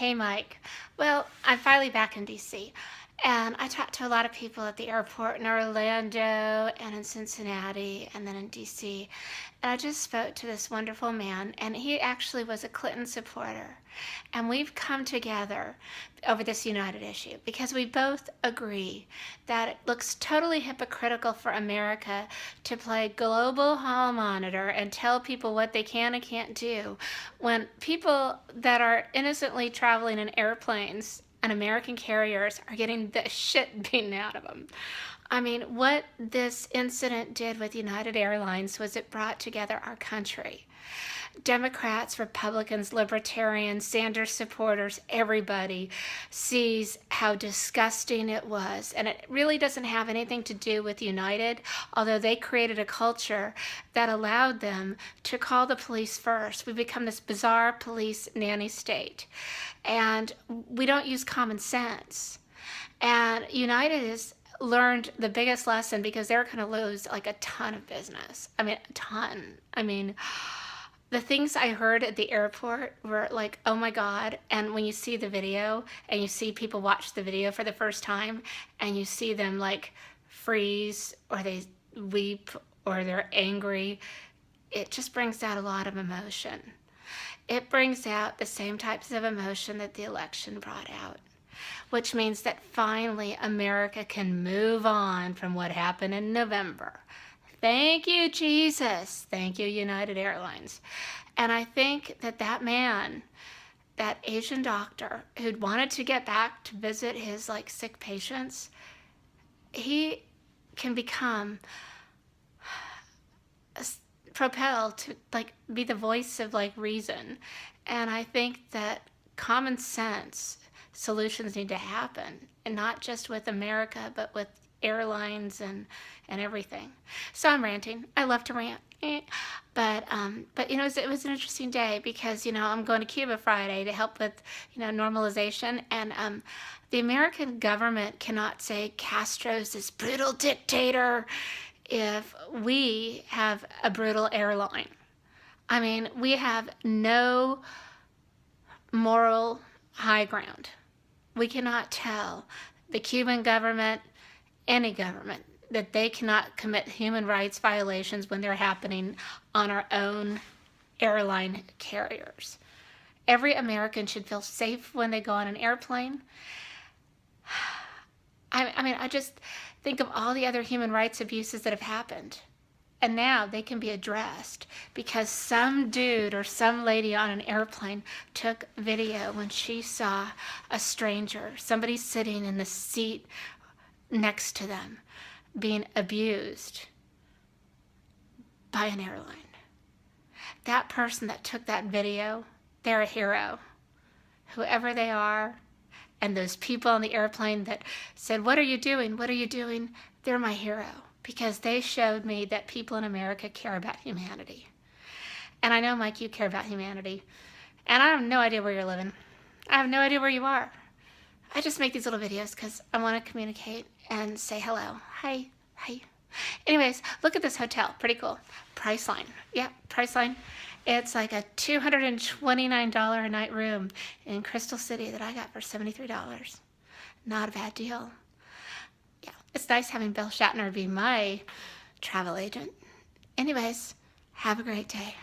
Hey, Mike. Well, I'm finally back in DC, and I talked to a lot of people at the airport in Orlando and in Cincinnati and then in DC. And I just spoke to this wonderful man, and he actually was a Clinton supporter. And we've come together over this United issue because we both agree that it looks totally hypocritical for America to play global hall monitor and tell people what they can and can't do when people that are innocently traveling in airplanes and American carriers are getting the shit beaten out of them. I mean, what this incident did with United Airlines was it brought together our country. Democrats, Republicans, Libertarians, Sanders supporters, everybody sees how disgusting it was. And it really doesn't have anything to do with United, although they created a culture that allowed them to call the police first. We become this bizarre police nanny state. And we don't use common sense. And United has learned the biggest lesson because they're going to lose like a ton of business. I mean, a ton. I mean, the things I heard at the airport were like, oh my God. And when you see the video and you see people watch the video for the first time and you see them like freeze or they weep or they're angry, it just brings out a lot of emotion. It brings out the same types of emotion that the election brought out, which means that finally America can move on from what happened in November. Thank you, Jesus. Thank you, United Airlines. And I think that that man, that Asian doctor who'd wanted to get back to visit his like sick patients, he can become propelled to like be the voice of like reason. And I think that common sense solutions need to happen, and not just with America, but with airlines and everything. So I'm ranting. I love to rant. But you know, it was an interesting day because, you know, I'm going to Cuba Friday to help with, you know, normalization. And the American government cannot say Castro's this brutal dictator if we have a brutal airline. I mean, we have no moral high ground. We cannot tell the Cuban government, any government, that they cannot commit human rights violations when they're happening on our own airline carriers. Every American should feel safe when they go on an airplane. I mean, I just think of all the other human rights abuses that have happened. And now they can be addressed because some dude or some lady on an airplane took video when she saw a stranger, somebody sitting in the seat next to them, being abused by an airline. That person that took that video, they're a hero. Whoever they are, and those people on the airplane that said, "What are you doing? What are you doing?" They're my hero because they showed me that people in America care about humanity. And I know, Mike, you care about humanity. And I have no idea where you're living. I have no idea where you are. I just make these little videos because I want to communicate and say hello. Hi. Hi. Anyways, look at this hotel. Pretty cool. Priceline. Yeah, Priceline. It's like a $229 a night room in Crystal City that I got for $73. Not a bad deal. Yeah, it's nice having Bill Shatner be my travel agent. Anyways, have a great day.